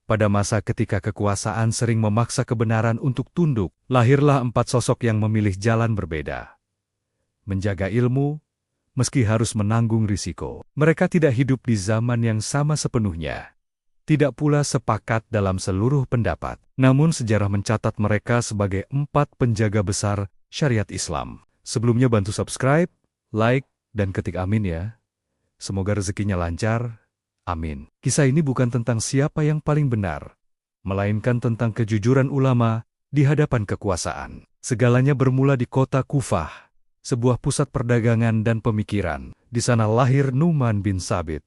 Pada masa ketika kekuasaan sering memaksa kebenaran untuk tunduk, lahirlah 4 sosok yang memilih jalan berbeda. Menjaga ilmu, meski harus menanggung risiko. Mereka tidak hidup di zaman yang sama sepenuhnya. Tidak pula sepakat dalam seluruh pendapat. Namun sejarah mencatat mereka sebagai 4 penjaga besar syariat Islam. Sebelumnya bantu subscribe, like, dan ketik amin ya. Semoga rezekinya lancar. Amin. Kisah ini bukan tentang siapa yang paling benar, melainkan tentang kejujuran ulama di hadapan kekuasaan. Segalanya bermula di kota Kufah, sebuah pusat perdagangan dan pemikiran. Di sana lahir Nu'man bin Sabit,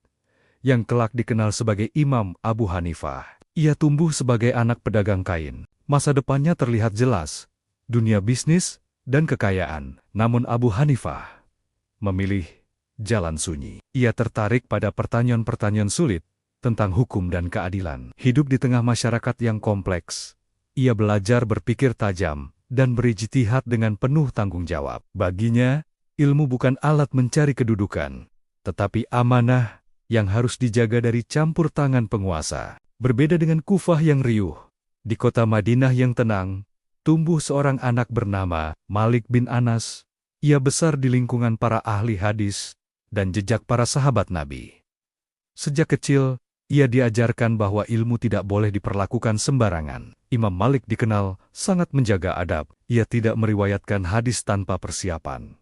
yang kelak dikenal sebagai Imam Abu Hanifah. Ia tumbuh sebagai anak pedagang kain. Masa depannya terlihat jelas, dunia bisnis dan kekayaan. Namun Abu Hanifah memilih jalan sunyi. Ia tertarik pada pertanyaan-pertanyaan sulit tentang hukum dan keadilan. Hidup di tengah masyarakat yang kompleks, ia belajar berpikir tajam dan berijtihad dengan penuh tanggung jawab. Baginya, ilmu bukan alat mencari kedudukan, tetapi amanah yang harus dijaga dari campur tangan penguasa. Berbeda dengan Kufah yang riuh, di kota Madinah yang tenang, tumbuh seorang anak bernama Malik bin Anas. Ia besar di lingkungan para ahli hadis dan jejak para sahabat Nabi. Sejak kecil, ia diajarkan bahwa ilmu tidak boleh diperlakukan sembarangan. Imam Malik dikenal sangat menjaga adab. Ia tidak meriwayatkan hadis tanpa persiapan,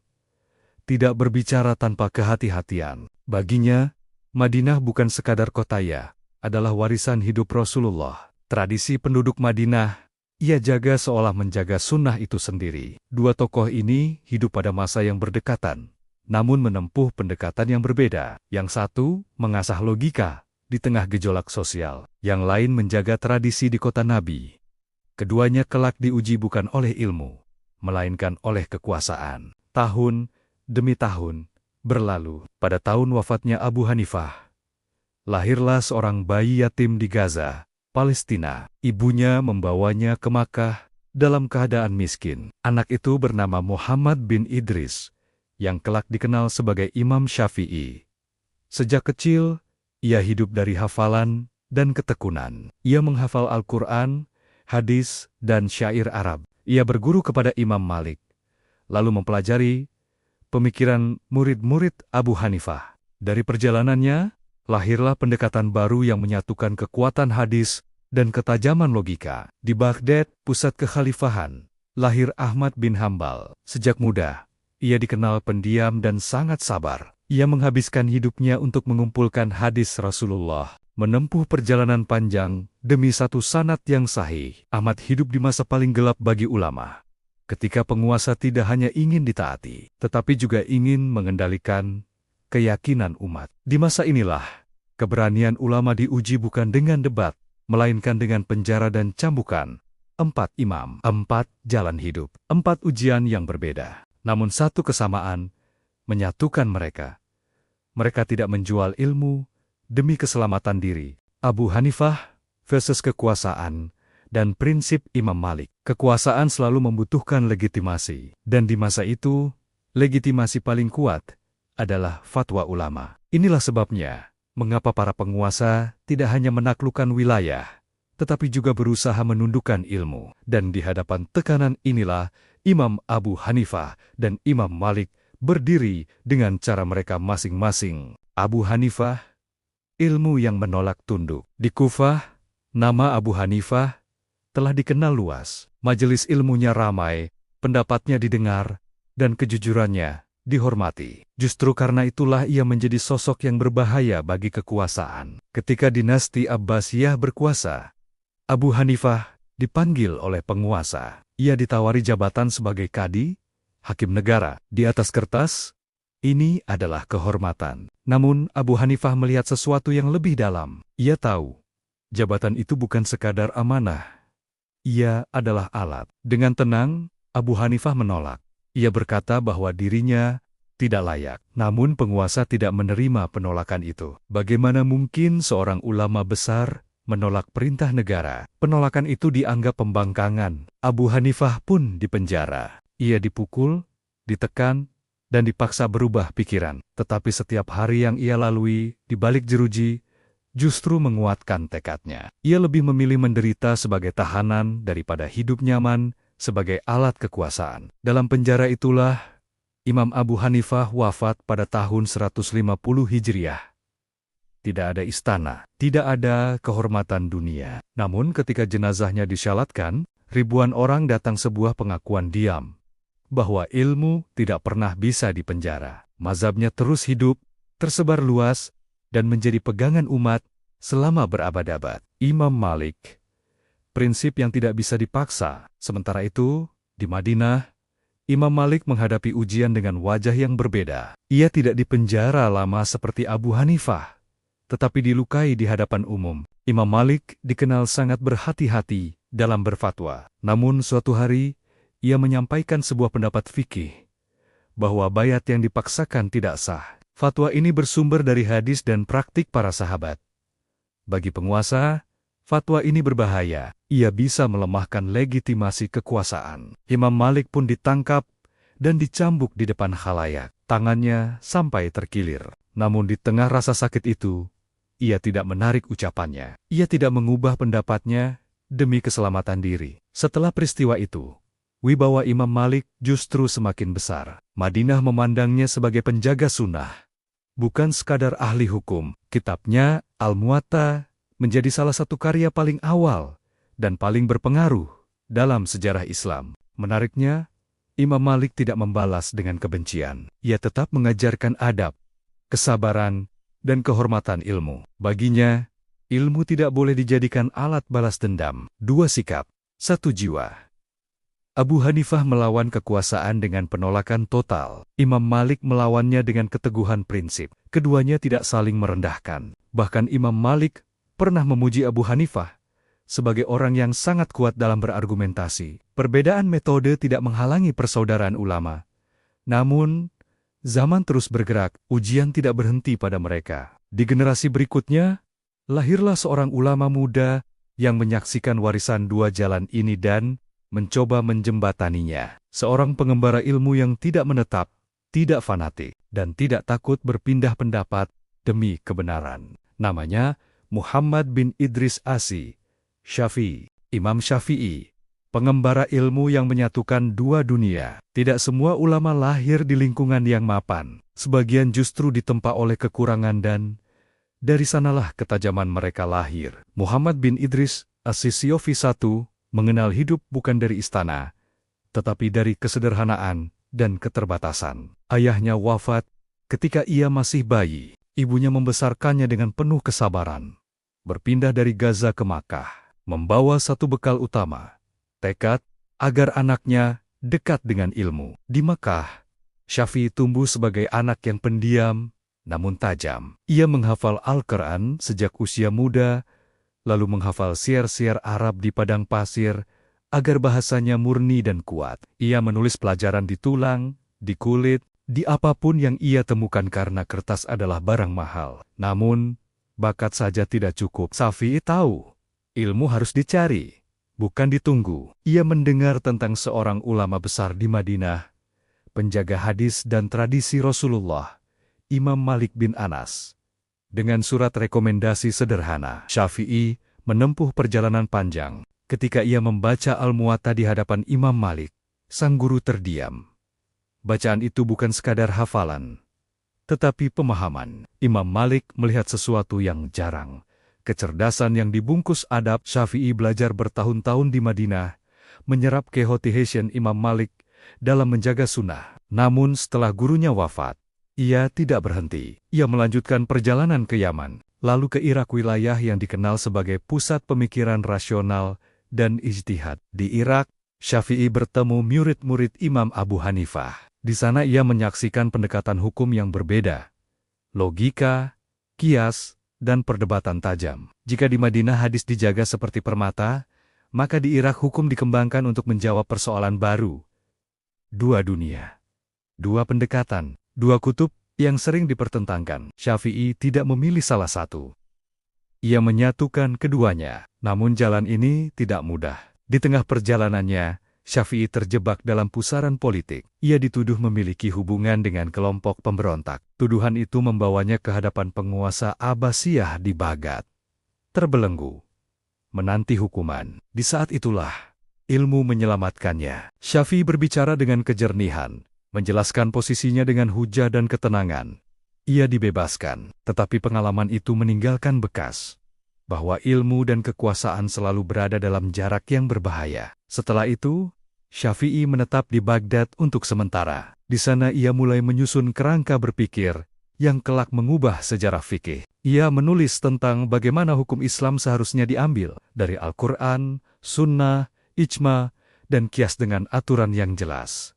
tidak berbicara tanpa kehati-hatian. Baginya, Madinah bukan sekadar kota, ia adalah warisan hidup Rasulullah. Tradisi penduduk Madinah, ia jaga seolah menjaga sunnah itu sendiri. Dua tokoh ini hidup pada masa yang berdekatan, namun menempuh pendekatan yang berbeda. Yang satu mengasah logika di tengah gejolak sosial, yang lain menjaga tradisi di kota Nabi. Keduanya kelak diuji bukan oleh ilmu, melainkan oleh kekuasaan. Tahun demi tahun berlalu. Pada tahun wafatnya Abu Hanifah, lahirlah seorang bayi yatim di Gaza, Palestina. Ibunya membawanya ke Makkah dalam keadaan miskin. Anak itu bernama Muhammad bin Idris, yang kelak dikenal sebagai Imam Syafi'i. Sejak kecil, ia hidup dari hafalan dan ketekunan. Ia menghafal Al-Quran, hadis, dan syair Arab. Ia berguru kepada Imam Malik, lalu mempelajari pemikiran murid-murid Abu Hanifah. Dari perjalanannya, lahirlah pendekatan baru yang menyatukan kekuatan hadis dan ketajaman logika. Di Baghdad, pusat kekhalifahan, lahir Ahmad bin Hambal. Sejak muda, ia dikenal pendiam dan sangat sabar. Ia menghabiskan hidupnya untuk mengumpulkan hadis Rasulullah, menempuh perjalanan panjang demi satu sanad yang sahih. Ahmad hidup di masa paling gelap bagi ulama, ketika penguasa tidak hanya ingin ditaati, tetapi juga ingin mengendalikan keyakinan umat. Di masa inilah, keberanian ulama diuji bukan dengan debat, melainkan dengan penjara dan cambukan. 4 imam, 4 jalan hidup, 4 ujian yang berbeda. Namun satu kesamaan menyatukan mereka. Mereka tidak menjual ilmu demi keselamatan diri. Abu Hanifah versus kekuasaan dan prinsip Imam Malik. Kekuasaan selalu membutuhkan legitimasi. Dan di masa itu, legitimasi paling kuat adalah fatwa ulama. Inilah sebabnya mengapa para penguasa tidak hanya menaklukkan wilayah, tetapi juga berusaha menundukkan ilmu. Dan di hadapan tekanan inilah, Imam Abu Hanifah dan Imam Malik berdiri dengan cara mereka masing-masing. Abu Hanifah, ilmu yang menolak tunduk. Di Kufah, nama Abu Hanifah telah dikenal luas. Majelis ilmunya ramai, pendapatnya didengar, dan kejujurannya dihormati. Justru karena itulah ia menjadi sosok yang berbahaya bagi kekuasaan. Ketika dinasti Abbasiyah berkuasa, Abu Hanifah dipanggil oleh penguasa. Ia ditawari jabatan sebagai kadi, hakim negara. Di atas kertas, ini adalah kehormatan. Namun Abu Hanifah melihat sesuatu yang lebih dalam. Ia tahu, jabatan itu bukan sekadar amanah. Ia adalah alat. Dengan tenang, Abu Hanifah menolak. Ia berkata bahwa dirinya tidak layak. Namun penguasa tidak menerima penolakan itu. Bagaimana mungkin seorang ulama besar menolak perintah negara? Penolakan itu dianggap pembangkangan. Abu Hanifah pun dipenjara. Ia dipukul, ditekan, dan dipaksa berubah pikiran. Tetapi setiap hari yang ia lalui di balik jeruji justru menguatkan tekadnya. Ia lebih memilih menderita sebagai tahanan daripada hidup nyaman sebagai alat kekuasaan. Dalam penjara itulah, Imam Abu Hanifah wafat pada tahun 150 Hijriah. Tidak ada istana, tidak ada kehormatan dunia. Namun ketika jenazahnya disyalatkan, ribuan orang datang sebuah pengakuan diam bahwa ilmu tidak pernah bisa dipenjara. Mazhabnya terus hidup, tersebar luas, dan menjadi pegangan umat selama berabad-abad. Imam Malik, prinsip yang tidak bisa dipaksa. Sementara itu, di Madinah, Imam Malik menghadapi ujian dengan wajah yang berbeda. Ia tidak dipenjara lama seperti Abu Hanifah, tetapi dilukai di hadapan umum. Imam Malik dikenal sangat berhati-hati dalam berfatwa. Namun suatu hari, ia menyampaikan sebuah pendapat fikih bahwa bayat yang dipaksakan tidak sah. Fatwa ini bersumber dari hadis dan praktik para sahabat. Bagi penguasa, fatwa ini berbahaya. Ia bisa melemahkan legitimasi kekuasaan. Imam Malik pun ditangkap dan dicambuk di depan khalayak. Tangannya sampai terkilir. Namun di tengah rasa sakit itu, ia tidak menarik ucapannya. Ia tidak mengubah pendapatnya demi keselamatan diri. Setelah peristiwa itu, wibawa Imam Malik justru semakin besar. Madinah memandangnya sebagai penjaga sunnah, bukan sekadar ahli hukum. Kitabnya, Al-Muwatta, menjadi salah satu karya paling awal dan paling berpengaruh dalam sejarah Islam. Menariknya, Imam Malik tidak membalas dengan kebencian. Ia tetap mengajarkan adab, kesabaran, dan kehormatan ilmu. Baginya, ilmu tidak boleh dijadikan alat balas dendam. Dua sikap, satu jiwa. Abu Hanifah melawan kekuasaan dengan penolakan total. Imam Malik melawannya dengan keteguhan prinsip. Keduanya tidak saling merendahkan. Bahkan Imam Malik pernah memuji Abu Hanifah sebagai orang yang sangat kuat dalam berargumentasi. Perbedaan metode tidak menghalangi persaudaraan ulama. Namun, zaman terus bergerak, ujian tidak berhenti pada mereka. Di generasi berikutnya, lahirlah seorang ulama muda yang menyaksikan warisan dua jalan ini dan mencoba menjembataninya. Seorang pengembara ilmu yang tidak menetap, tidak fanatik, dan tidak takut berpindah pendapat demi kebenaran. Namanya Muhammad bin Idris Asy-Syafi'i. Imam Syafi'i, pengembara ilmu yang menyatukan dua dunia. Tidak semua ulama lahir di lingkungan yang mapan. Sebagian justru ditempa oleh kekurangan dan dari sanalah ketajaman mereka lahir. Muhammad bin Idris Asy-Syafi'i I mengenal hidup bukan dari istana, tetapi dari kesederhanaan dan keterbatasan. Ayahnya wafat ketika ia masih bayi. Ibunya membesarkannya dengan penuh kesabaran. Berpindah dari Gaza ke Makkah, membawa satu bekal utama, tekad agar anaknya dekat dengan ilmu. Di Makkah, Syafi'i tumbuh sebagai anak yang pendiam namun tajam. Ia menghafal Al-Quran sejak usia muda, lalu menghafal syair-syair Arab di padang pasir agar bahasanya murni dan kuat. Ia menulis pelajaran di tulang, di kulit, di apapun yang ia temukan karena kertas adalah barang mahal. Namun, bakat saja tidak cukup. Syafi'i tahu, ilmu harus dicari, bukan ditunggu. Ia mendengar tentang seorang ulama besar di Madinah, penjaga hadis dan tradisi Rasulullah, Imam Malik bin Anas. Dengan surat rekomendasi sederhana, Syafi'i menempuh perjalanan panjang. Ketika ia membaca Al-Muwatta di hadapan Imam Malik, sang guru terdiam. Bacaan itu bukan sekadar hafalan, tetapi pemahaman. Imam Malik melihat sesuatu yang jarang. Kecerdasan yang dibungkus adab. Syafi'i belajar bertahun-tahun di Madinah, menyerap kehoti-hation Imam Malik dalam menjaga sunnah. Namun setelah gurunya wafat, ia tidak berhenti. Ia melanjutkan perjalanan ke Yaman, lalu ke Irak, wilayah yang dikenal sebagai pusat pemikiran rasional dan ijtihad. Di Irak, Syafi'i bertemu murid-murid Imam Abu Hanifah. Di sana ia menyaksikan pendekatan hukum yang berbeda, logika, kias, dan perdebatan tajam. Jika di Madinah hadis dijaga seperti permata, maka di Irak hukum dikembangkan untuk menjawab persoalan baru. Dua dunia, dua pendekatan, dua kutub yang sering dipertentangkan. Syafi'i tidak memilih salah satu. Ia menyatukan keduanya, namun jalan ini tidak mudah. Di tengah perjalanannya, Syafi'i terjebak dalam pusaran politik. Ia dituduh memiliki hubungan dengan kelompok pemberontak. Tuduhan itu membawanya ke hadapan penguasa Abbasiyah di Baghdad. Terbelenggu, menanti hukuman. Di saat itulah, ilmu menyelamatkannya. Syafi'i berbicara dengan kejernihan, menjelaskan posisinya dengan hujah dan ketenangan. Ia dibebaskan, tetapi pengalaman itu meninggalkan bekas, bahwa ilmu dan kekuasaan selalu berada dalam jarak yang berbahaya. Setelah itu, Syafi'i menetap di Baghdad untuk sementara. Di sana ia mulai menyusun kerangka berpikir yang kelak mengubah sejarah fikih. Ia menulis tentang bagaimana hukum Islam seharusnya diambil dari Al-Quran, Sunnah, Ijma, dan Qiyas dengan aturan yang jelas.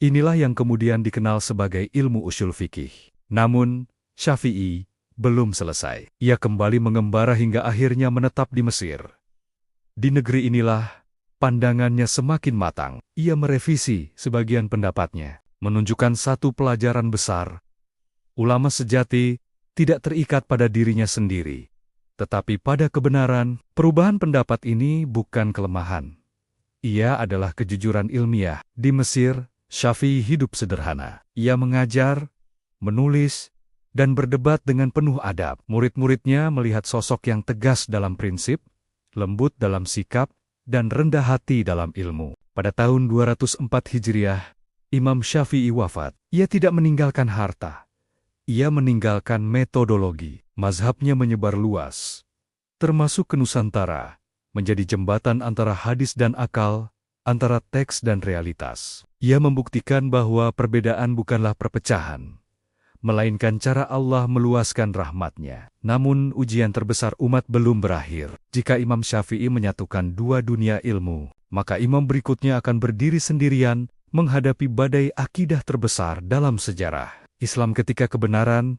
Inilah yang kemudian dikenal sebagai ilmu usul fikih. Namun, Syafi'i belum selesai. Ia kembali mengembara hingga akhirnya menetap di Mesir. Di negeri inilah, pandangannya semakin matang. Ia merevisi sebagian pendapatnya, menunjukkan satu pelajaran besar. Ulama sejati tidak terikat pada dirinya sendiri, tetapi pada kebenaran. Perubahan pendapat ini bukan kelemahan. Ia adalah kejujuran ilmiah. Di Mesir, Syafi'i hidup sederhana. Ia mengajar, menulis, dan berdebat dengan penuh adab. Murid-muridnya melihat sosok yang tegas dalam prinsip, lembut dalam sikap, dan rendah hati dalam ilmu. Pada tahun 204 Hijriah, Imam Syafi'i wafat. Ia tidak meninggalkan harta. Ia meninggalkan metodologi. Mazhabnya menyebar luas, termasuk ke Nusantara, menjadi jembatan antara hadis dan akal, antara teks dan realitas. Ia membuktikan bahwa perbedaan bukanlah perpecahan, melainkan cara Allah meluaskan rahmat-Nya. Namun ujian terbesar umat belum berakhir. Jika Imam Syafi'i menyatukan dua dunia ilmu, maka imam berikutnya akan berdiri sendirian menghadapi badai akidah terbesar dalam sejarah Islam ketika kebenaran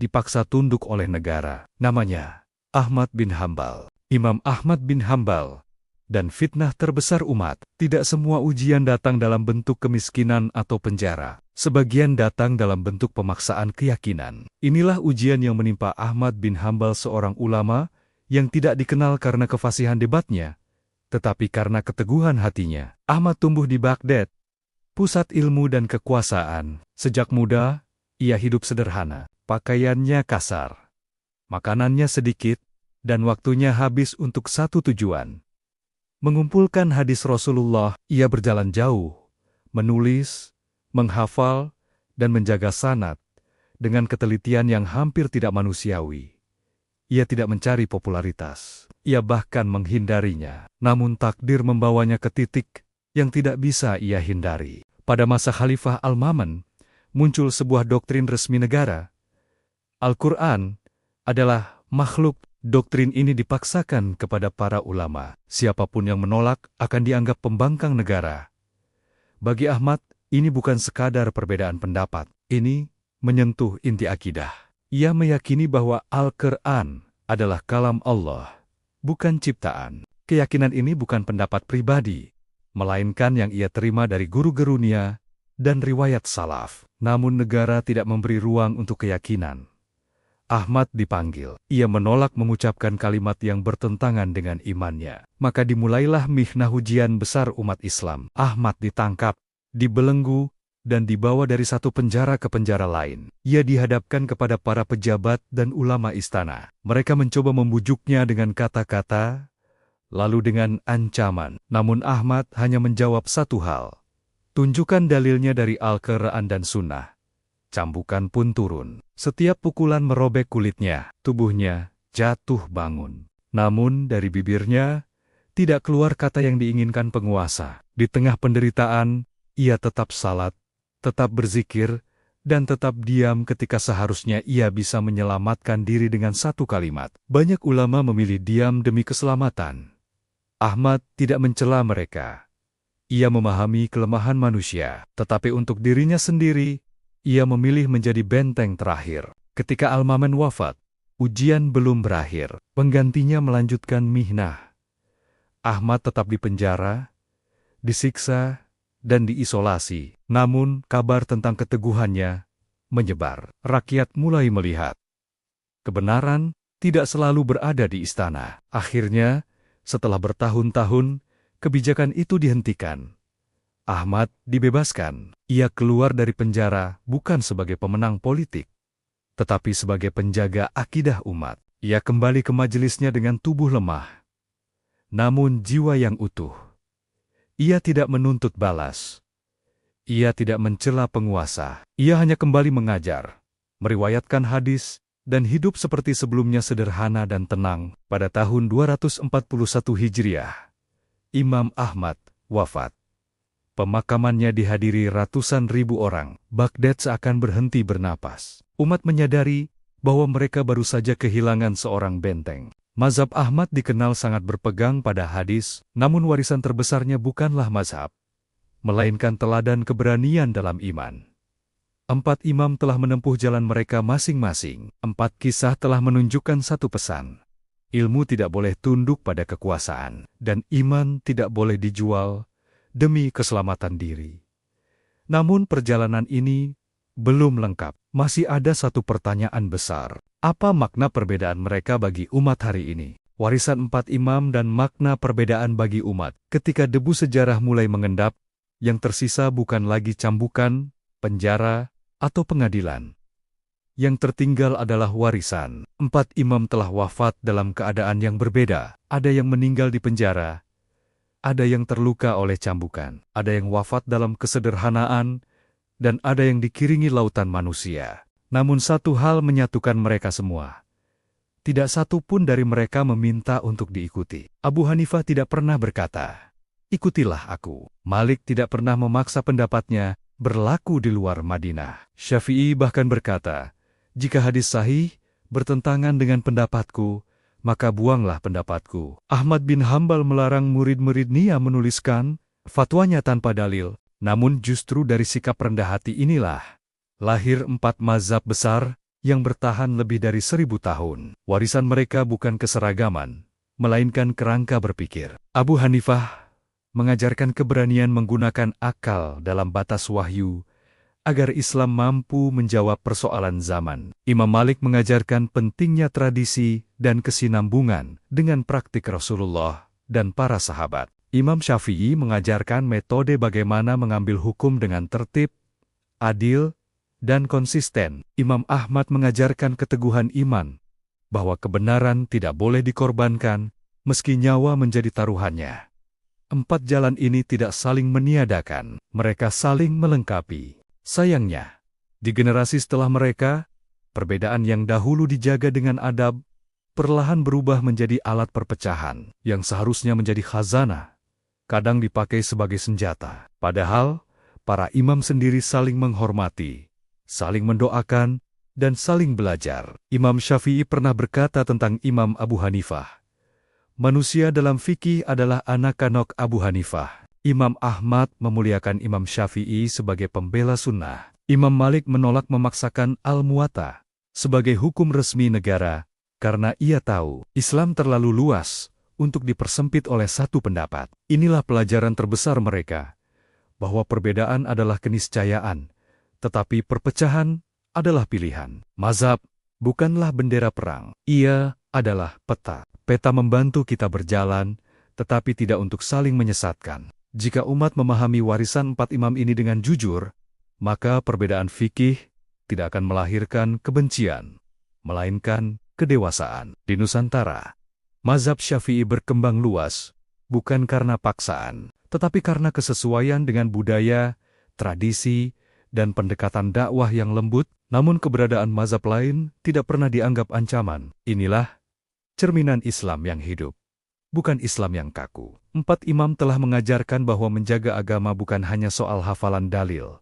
dipaksa tunduk oleh negara. Namanya Ahmad bin Hambal. Imam Ahmad bin Hambal dan fitnah terbesar umat. Tidak semua ujian datang dalam bentuk kemiskinan atau penjara. Sebagian datang dalam bentuk pemaksaan keyakinan. Inilah ujian yang menimpa Ahmad bin Hambal, seorang ulama yang tidak dikenal karena kefasihan debatnya, tetapi karena keteguhan hatinya. Ahmad tumbuh di Baghdad, pusat ilmu dan kekuasaan. Sejak muda, ia hidup sederhana. Pakaiannya kasar, makanannya sedikit, dan waktunya habis untuk satu tujuan: mengumpulkan hadis Rasulullah. Ia berjalan jauh, menulis, menghafal, dan menjaga sanad dengan ketelitian yang hampir tidak manusiawi. Ia tidak mencari popularitas. Ia bahkan menghindarinya. Namun takdir membawanya ke titik yang tidak bisa ia hindari. Pada masa Khalifah Al-Ma'mun, muncul sebuah doktrin resmi negara. Al-Quran adalah makhluk. Doktrin ini dipaksakan kepada para ulama. Siapapun yang menolak akan dianggap pembangkang negara. Bagi Ahmad, ini bukan sekadar perbedaan pendapat. Ini menyentuh inti akidah. Ia meyakini bahwa Al-Quran adalah kalam Allah, bukan ciptaan. Keyakinan ini bukan pendapat pribadi, melainkan yang ia terima dari guru-gurunya dan riwayat salaf. Namun negara tidak memberi ruang untuk keyakinan. Ahmad dipanggil. Ia menolak mengucapkan kalimat yang bertentangan dengan imannya. Maka dimulailah mihnah ujian besar umat Islam. Ahmad ditangkap, dibelenggu, dan dibawa dari satu penjara ke penjara lain. Ia dihadapkan kepada para pejabat dan ulama istana. Mereka mencoba membujuknya dengan kata-kata, lalu dengan ancaman. Namun Ahmad hanya menjawab satu hal: tunjukkan dalilnya dari Al-Quran dan Sunnah. Cambukan pun turun. Setiap pukulan merobek kulitnya. Tubuhnya jatuh bangun. Namun dari bibirnya tidak keluar kata yang diinginkan penguasa. Di tengah penderitaan, ia tetap salat, tetap berzikir, dan tetap diam ketika seharusnya ia bisa menyelamatkan diri dengan satu kalimat. Banyak ulama memilih diam demi keselamatan. Ahmad tidak mencela mereka. Ia memahami kelemahan manusia, tetapi untuk dirinya sendiri, ia memilih menjadi benteng terakhir. Ketika Al-Ma'mun wafat, ujian belum berakhir. Penggantinya melanjutkan mihnah. Ahmad tetap di penjara, disiksa, dan diisolasi. Namun, kabar tentang keteguhannya menyebar. Rakyat mulai melihat kebenaran tidak selalu berada di istana. Akhirnya, setelah bertahun-tahun, kebijakan itu dihentikan. Ahmad dibebaskan. Ia keluar dari penjara bukan sebagai pemenang politik, tetapi sebagai penjaga akidah umat. Ia kembali ke majelisnya dengan tubuh lemah, namun jiwa yang utuh. Ia tidak menuntut balas. Ia tidak mencela penguasa. Ia hanya kembali mengajar, meriwayatkan hadis, dan hidup seperti sebelumnya sederhana dan tenang. Pada tahun 241 Hijriah, Imam Ahmad wafat. Pemakamannya dihadiri ratusan ribu orang. Baghdad seakan berhenti bernapas. Umat menyadari bahwa mereka baru saja kehilangan seorang benteng. Mazhab Ahmad dikenal sangat berpegang pada hadis, namun warisan terbesarnya bukanlah mazhab, melainkan teladan keberanian dalam iman. 4 imam telah menempuh jalan mereka masing-masing. 4 kisah telah menunjukkan satu pesan. Ilmu tidak boleh tunduk pada kekuasaan, dan iman tidak boleh dijual demi keselamatan diri. Namun perjalanan ini belum lengkap. Masih ada satu pertanyaan besar. Apa makna perbedaan mereka bagi umat hari ini? Warisan 4 imam dan makna perbedaan bagi umat. Ketika debu sejarah mulai mengendap, yang tersisa bukan lagi cambukan, penjara, atau pengadilan. Yang tertinggal adalah warisan. 4 imam telah wafat dalam keadaan yang berbeda. Ada yang meninggal di penjara, ada yang terluka oleh cambukan, ada yang wafat dalam kesederhanaan, dan ada yang dikiringi lautan manusia. Namun satu hal menyatukan mereka semua. Tidak satu pun dari mereka meminta untuk diikuti. Abu Hanifah tidak pernah berkata, "Ikutilah aku." Malik tidak pernah memaksa pendapatnya berlaku di luar Madinah. Syafi'i bahkan berkata, "Jika hadis sahih bertentangan dengan pendapatku, maka buanglah pendapatku." Ahmad bin Hambal melarang murid-muridnya menuliskan fatwanya tanpa dalil, namun justru dari sikap rendah hati inilah lahir 4 mazhab besar yang bertahan lebih dari 1000 tahun. Warisan mereka bukan keseragaman, melainkan kerangka berpikir. Abu Hanifah mengajarkan keberanian menggunakan akal dalam batas wahyu, agar Islam mampu menjawab persoalan zaman. Imam Malik mengajarkan pentingnya tradisi dan kesinambungan dengan praktik Rasulullah dan para sahabat. Imam Syafi'i mengajarkan metode bagaimana mengambil hukum dengan tertib, adil, dan konsisten. Imam Ahmad mengajarkan keteguhan iman, bahwa kebenaran tidak boleh dikorbankan, meski nyawa menjadi taruhannya. 4 jalan ini tidak saling meniadakan, mereka saling melengkapi. Sayangnya, di generasi setelah mereka, perbedaan yang dahulu dijaga dengan adab, perlahan berubah menjadi alat perpecahan, yang seharusnya menjadi khazanah, kadang dipakai sebagai senjata. Padahal, para imam sendiri saling menghormati, saling mendoakan, dan saling belajar. Imam Syafi'i pernah berkata tentang Imam Abu Hanifah, "Manusia dalam fikih adalah anak-anak Abu Hanifah." Imam Ahmad memuliakan Imam Syafi'i sebagai pembela sunnah. Imam Malik menolak memaksakan Al-Muwatta sebagai hukum resmi negara karena ia tahu Islam terlalu luas untuk dipersempit oleh satu pendapat. Inilah pelajaran terbesar mereka, bahwa perbedaan adalah keniscayaan, tetapi perpecahan adalah pilihan. Mazhab bukanlah bendera perang, ia adalah peta. Peta membantu kita berjalan, tetapi tidak untuk saling menyesatkan. Jika umat memahami warisan 4 imam ini dengan jujur, maka perbedaan fikih tidak akan melahirkan kebencian, melainkan kedewasaan. Di Nusantara, mazhab Syafi'i berkembang luas, bukan karena paksaan, tetapi karena kesesuaian dengan budaya, tradisi, dan pendekatan dakwah yang lembut. Namun keberadaan mazhab lain tidak pernah dianggap ancaman. Inilah cerminan Islam yang hidup, bukan Islam yang kaku. 4 imam telah mengajarkan bahwa menjaga agama bukan hanya soal hafalan dalil,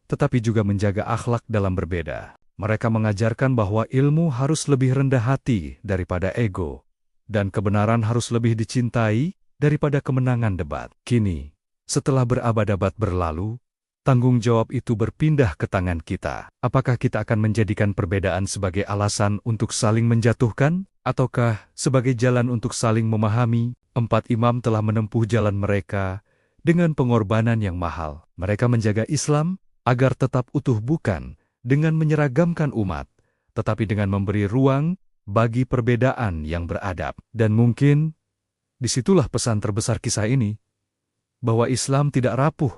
tetapi juga menjaga akhlak dalam berbeda. Mereka mengajarkan bahwa ilmu harus lebih rendah hati daripada ego, dan kebenaran harus lebih dicintai daripada kemenangan debat. Kini, setelah berabad-abad berlalu, tanggung jawab itu berpindah ke tangan kita. Apakah kita akan menjadikan perbedaan sebagai alasan untuk saling menjatuhkan, ataukah sebagai jalan untuk saling memahami? 4 imam telah menempuh jalan mereka dengan pengorbanan yang mahal. Mereka menjaga Islam agar tetap utuh bukan dengan menyeragamkan umat, tetapi dengan memberi ruang bagi perbedaan yang beradab. Dan mungkin Disitulah pesan terbesar kisah ini, bahwa Islam tidak rapuh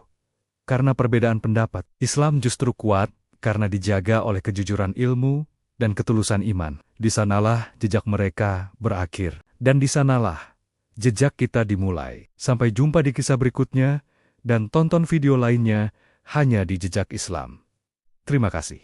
karena perbedaan pendapat. Islam justru kuat karena dijaga oleh kejujuran ilmu dan ketulusan iman. Di sanalah jejak mereka berakhir, dan di sanalah jejak kita dimulai. Sampai jumpa di kisah berikutnya, dan tonton video lainnya hanya di Jejak Islam. Terima kasih.